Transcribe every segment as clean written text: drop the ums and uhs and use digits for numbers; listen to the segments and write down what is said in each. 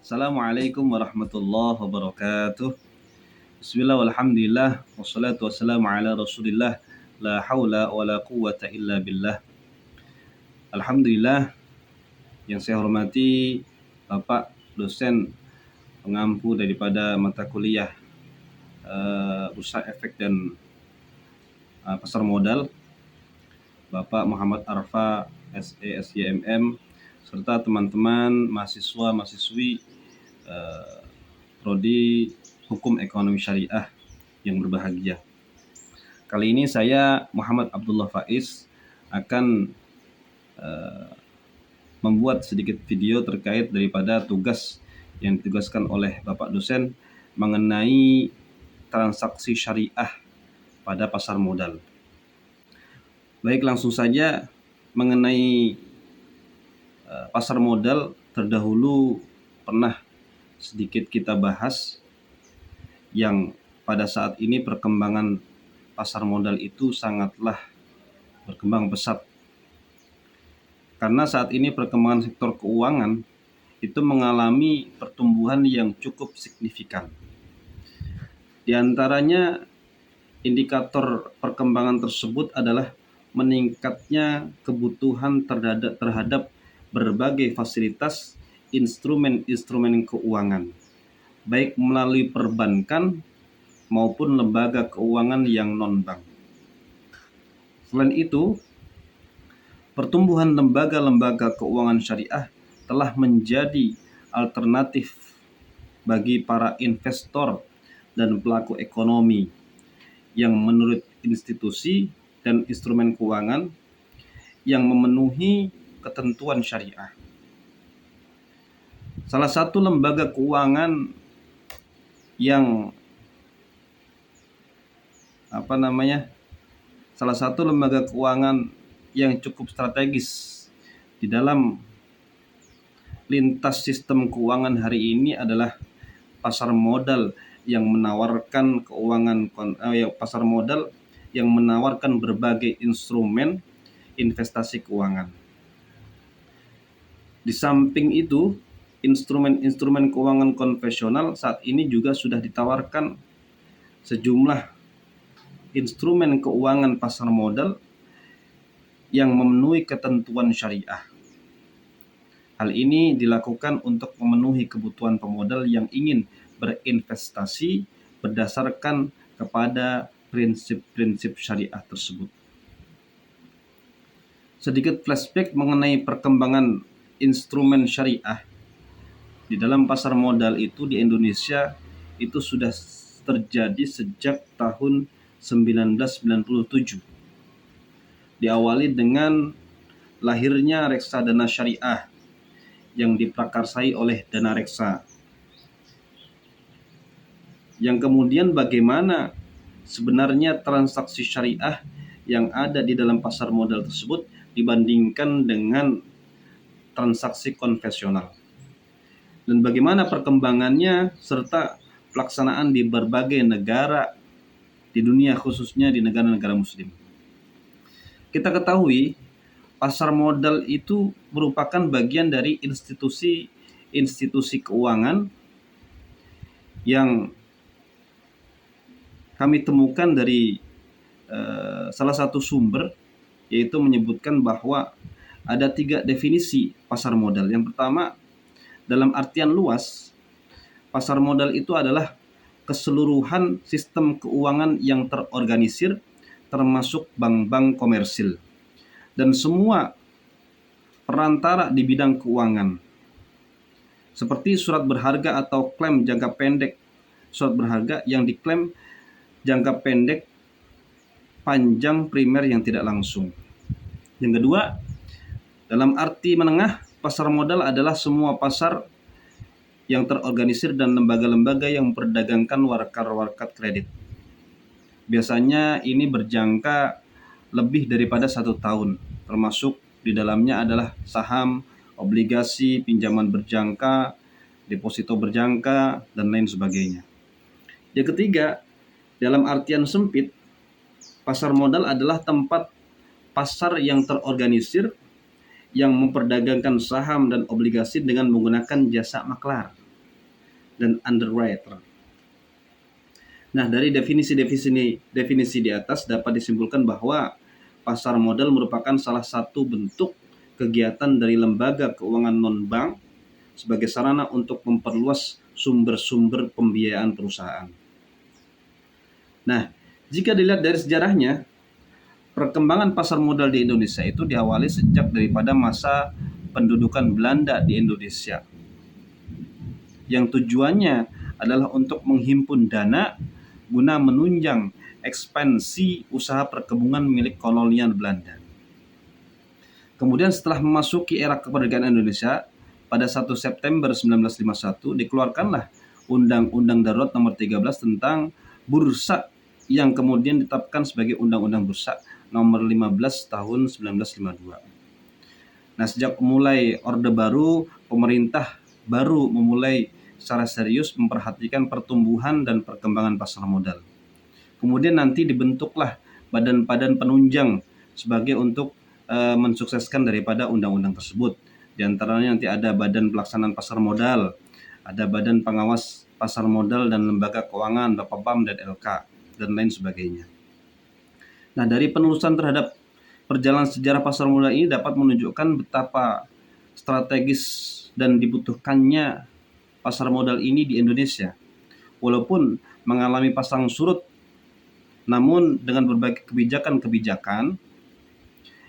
Assalamualaikum warahmatullahi wabarakatuh. Bismillah walhamdulillah wassalatu wassalamu ala rasulillah la haula wa la quwata illa billah. Alhamdulillah, yang saya hormati Bapak dosen pengampu daripada mata kuliah Bursa Efek dan Pasar Modal, Bapak Muhammad Arfa SE SYMM, serta teman-teman mahasiswa-mahasiswi Prodi Hukum Ekonomi Syariah yang berbahagia. Kali ini saya Muhammad Abdullah Faiz akan membuat sedikit video terkait daripada tugas yang ditugaskan oleh Bapak dosen mengenai transaksi syariah pada pasar modal. Baik, langsung saja mengenai pasar modal. Terdahulu pernah sedikit kita bahas yang pada saat ini perkembangan pasar modal itu sangatlah berkembang pesat. Karena saat ini perkembangan sektor keuangan itu mengalami pertumbuhan yang cukup signifikan. Di antaranya indikator perkembangan tersebut adalah meningkatnya kebutuhan terhadap berbagai fasilitas instrumen-instrumen keuangan, baik melalui perbankan maupun lembaga keuangan yang non-bank. Selain itu, pertumbuhan lembaga-lembaga keuangan syariah telah menjadi alternatif bagi para investor dan pelaku ekonomi yang menurut institusi dan instrumen keuangan yang memenuhi ketentuan syariah. Salah satu lembaga keuangan yang cukup strategis di dalam lintas sistem keuangan hari ini adalah pasar modal yang menawarkan berbagai instrumen investasi keuangan. Di samping itu, instrumen-instrumen keuangan konvensional saat ini juga sudah ditawarkan sejumlah instrumen keuangan pasar modal yang memenuhi ketentuan syariah. Hal ini dilakukan untuk memenuhi kebutuhan pemodal yang ingin berinvestasi berdasarkan kepada prinsip-prinsip syariah tersebut. Sedikit flashback mengenai perkembangan instrumen syariah di dalam pasar modal itu di Indonesia itu sudah terjadi sejak tahun 1997. Diawali dengan lahirnya reksadana syariah yang diprakarsai oleh Dana Reksa. Yang kemudian bagaimana sebenarnya transaksi syariah yang ada di dalam pasar modal tersebut dibandingkan dengan transaksi konvensional. Dan bagaimana perkembangannya serta pelaksanaan di berbagai negara di dunia, khususnya di negara-negara muslim. Kita ketahui pasar modal itu merupakan bagian dari institusi keuangan yang kami temukan dari salah satu sumber, yaitu menyebutkan bahwa ada 3 definisi pasar modal. Yang pertama, dalam artian luas, pasar modal itu adalah keseluruhan sistem keuangan yang terorganisir, termasuk bank-bank komersil dan semua perantara di bidang keuangan, seperti surat berharga atau klaim jangka pendek. Surat berharga yang diklaim jangka pendek panjang primer yang tidak langsung. Yang kedua, dalam arti menengah, pasar modal adalah semua pasar yang terorganisir dan lembaga-lembaga yang memperdagangkan warkat kredit. Biasanya ini berjangka lebih daripada 1 tahun, termasuk di dalamnya adalah saham, obligasi, pinjaman berjangka, deposito berjangka, dan lain sebagainya. Yang ketiga, dalam artian sempit, pasar modal adalah tempat pasar yang terorganisir yang memperdagangkan saham dan obligasi dengan menggunakan jasa maklar. dan underwriter. Nah, dari definisi di atas dapat disimpulkan bahwa pasar modal merupakan salah satu bentuk kegiatan dari lembaga keuangan non-bank sebagai sarana untuk memperluas sumber-sumber pembiayaan perusahaan. Nah, jika dilihat dari sejarahnya, perkembangan pasar modal di Indonesia itu diawali sejak daripada masa pendudukan Belanda di Indonesia, yang tujuannya adalah untuk menghimpun dana guna menunjang ekspansi usaha perkebunan milik kolonial Belanda. Kemudian setelah memasuki era kemerdekaan Indonesia, pada 1 September 1951 dikeluarkanlah Undang-Undang Darurat Nomor 13 tentang Bursa yang kemudian ditetapkan sebagai Undang-Undang Bursa Nomor 15 tahun 1952. Nah, sejak mulai Orde Baru, pemerintah baru memulai secara serius memperhatikan pertumbuhan dan perkembangan pasar modal. Kemudian nanti dibentuklah badan-badan penunjang sebagai untuk mensukseskan daripada undang-undang tersebut. Di antaranya nanti ada Badan Pelaksanaan Pasar Modal, ada Badan Pengawas Pasar Modal dan Lembaga Keuangan, Bapepam dan LK, dan lain sebagainya. Nah, dari penelusuran terhadap perjalanan sejarah pasar modal ini dapat menunjukkan betapa strategis dan dibutuhkannya pasar modal ini di Indonesia. Walaupun mengalami pasang surut, namun dengan berbagai kebijakan-kebijakan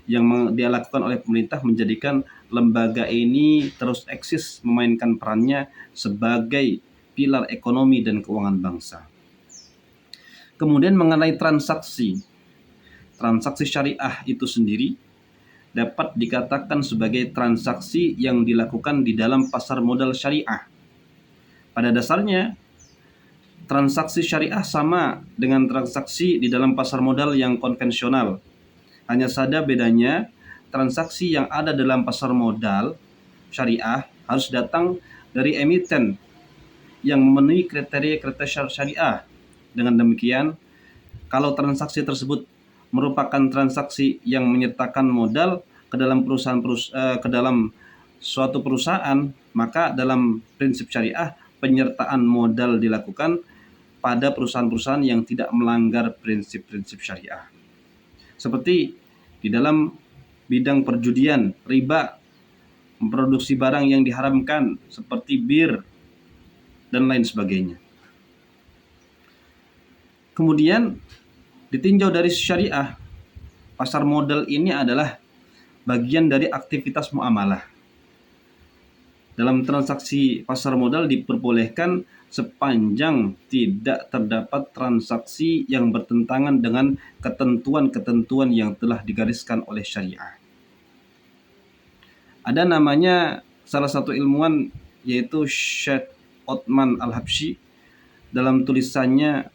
yang dilakukan oleh pemerintah menjadikan lembaga ini terus eksis memainkan perannya sebagai pilar ekonomi dan keuangan bangsa. Kemudian mengenai transaksi syariah itu sendiri dapat dikatakan sebagai transaksi yang dilakukan di dalam pasar modal syariah. Pada dasarnya, transaksi syariah sama dengan transaksi di dalam pasar modal yang konvensional. Hanya saja bedanya, transaksi yang ada dalam pasar modal syariah harus datang dari emiten yang memenuhi kriteria syariah. Dengan demikian, kalau transaksi tersebut merupakan transaksi yang menyertakan modal ke dalam suatu perusahaan, maka dalam prinsip syariah penyertaan modal dilakukan pada perusahaan-perusahaan yang tidak melanggar prinsip-prinsip syariah. Seperti di dalam bidang perjudian, riba, memproduksi barang yang diharamkan seperti bir dan lain sebagainya. Kemudian ditinjau dari syariah, pasar modal ini adalah bagian dari aktivitas muamalah. Dalam transaksi pasar modal diperbolehkan sepanjang tidak terdapat transaksi yang bertentangan dengan ketentuan-ketentuan yang telah digariskan oleh syariah. Ada namanya salah satu ilmuwan yaitu Syekh Othman Al-Habsyi. Dalam tulisannya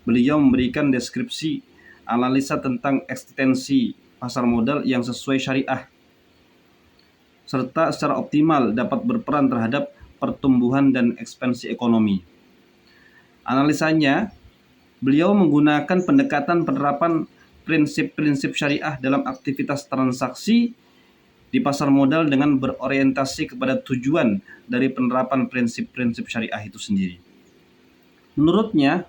beliau memberikan deskripsi analisa tentang eksistensi pasar modal yang sesuai syariah serta secara optimal dapat berperan terhadap pertumbuhan dan ekspansi ekonomi. Analisanya, beliau menggunakan pendekatan penerapan prinsip-prinsip syariah dalam aktivitas transaksi di pasar modal dengan berorientasi kepada tujuan dari penerapan prinsip-prinsip syariah itu sendiri. Menurutnya,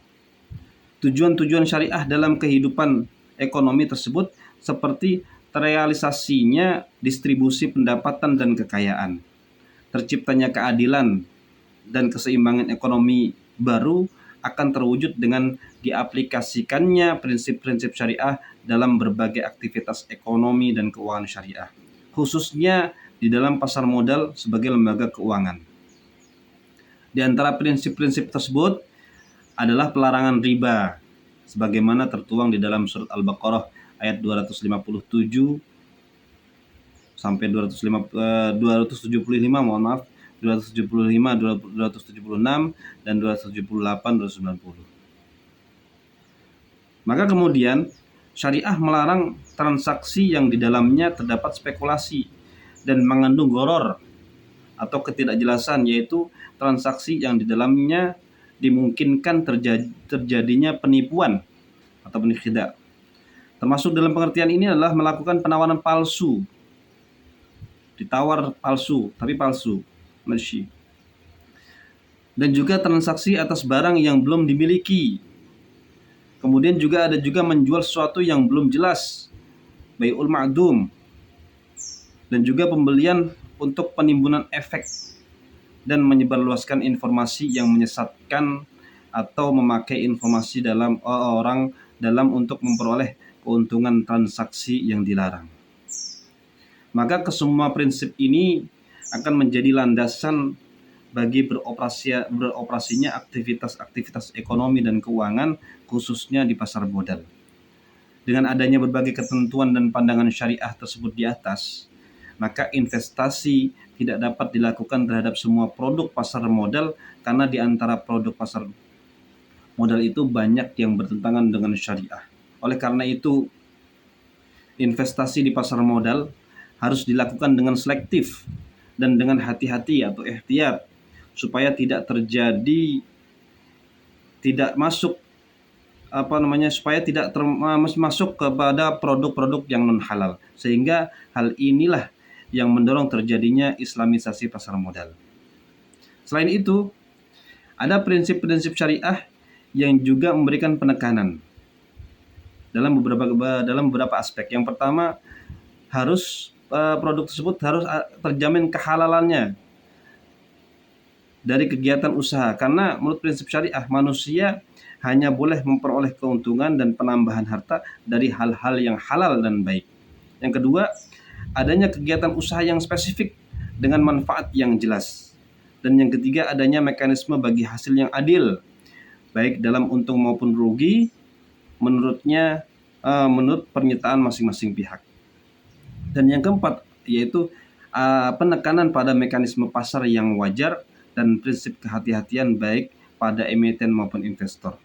tujuan-tujuan syariah dalam kehidupan ekonomi tersebut seperti terrealisasinya distribusi pendapatan dan kekayaan, terciptanya keadilan dan keseimbangan ekonomi baru akan terwujud dengan diaplikasikannya prinsip-prinsip syariah dalam berbagai aktivitas ekonomi dan keuangan syariah, khususnya di dalam pasar modal sebagai lembaga keuangan. Di antara prinsip-prinsip tersebut adalah pelarangan riba, sebagaimana tertuang di dalam surat Al-Baqarah ayat 257 sampai 275, 276 dan 278 290. Maka kemudian syariah melarang transaksi yang di dalamnya terdapat spekulasi dan mengandung gharar atau ketidakjelasan, yaitu transaksi yang di dalamnya dimungkinkan terjadinya penipuan atau khidah. Termasuk dalam pengertian ini adalah melakukan penawaran palsu, ditawar palsu tapi palsu, dan juga transaksi atas barang yang belum dimiliki. Kemudian juga ada juga menjual sesuatu yang belum jelas, bai'ul ma'dum, dan juga pembelian untuk penimbunan efek dan menyebarluaskan informasi yang menyesatkan atau memakai informasi dalam orang dalam untuk memperoleh keuntungan transaksi yang dilarang. Maka kesemua prinsip ini akan menjadi landasan bagi beroperasinya aktivitas-aktivitas ekonomi dan keuangan khususnya di pasar modal. Dengan adanya berbagai ketentuan dan pandangan syariah tersebut di atas, maka investasi tidak dapat dilakukan terhadap semua produk pasar modal karena di antara produk pasar modal itu banyak yang bertentangan dengan syariah. Oleh karena itu, investasi di pasar modal harus dilakukan dengan selektif dan dengan hati-hati atau ihtiyat supaya tidak masuk supaya tidak masuk kepada produk-produk yang non halal, sehingga hal inilah yang mendorong terjadinya islamisasi pasar modal. Selain itu, ada prinsip-prinsip syariah yang juga memberikan penekanan dalam beberapa aspek. Yang pertama, harus produk tersebut harus terjamin kehalalannya dari kegiatan usaha, karena menurut prinsip syariah manusia hanya boleh memperoleh keuntungan dan penambahan harta dari hal-hal yang halal dan baik. Yang kedua, adanya kegiatan usaha yang spesifik dengan manfaat yang jelas. Dan yang ketiga, adanya mekanisme bagi hasil yang adil, baik dalam untung maupun rugi, menurut pernyataan masing-masing pihak. Dan yang keempat, yaitu penekanan pada mekanisme pasar yang wajar dan prinsip kehati-hatian baik pada emiten maupun investor.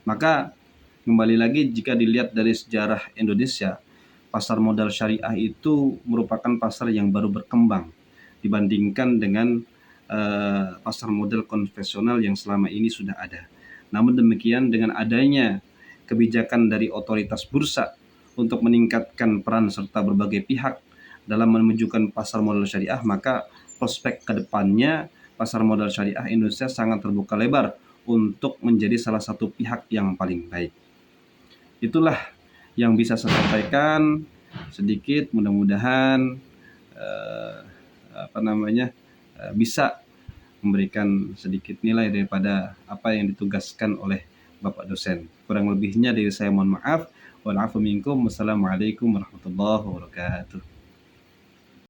Maka kembali lagi jika dilihat dari sejarah Indonesia, pasar modal syariah itu merupakan pasar yang baru berkembang dibandingkan dengan pasar modal konvensional yang selama ini sudah ada. Namun demikian, dengan adanya kebijakan dari otoritas bursa untuk meningkatkan peran serta berbagai pihak dalam memajukan pasar modal syariah, maka prospek kedepannya pasar modal syariah Indonesia sangat terbuka lebar untuk menjadi salah satu pihak yang paling baik. Itulah yang bisa saya sampaikan sedikit, mudah-mudahan bisa memberikan sedikit nilai daripada apa yang ditugaskan oleh Bapak dosen. Kurang lebihnya dari saya mohon maaf. Wal afu minkum. Wassalamualaikum warahmatullahi wabarakatuh.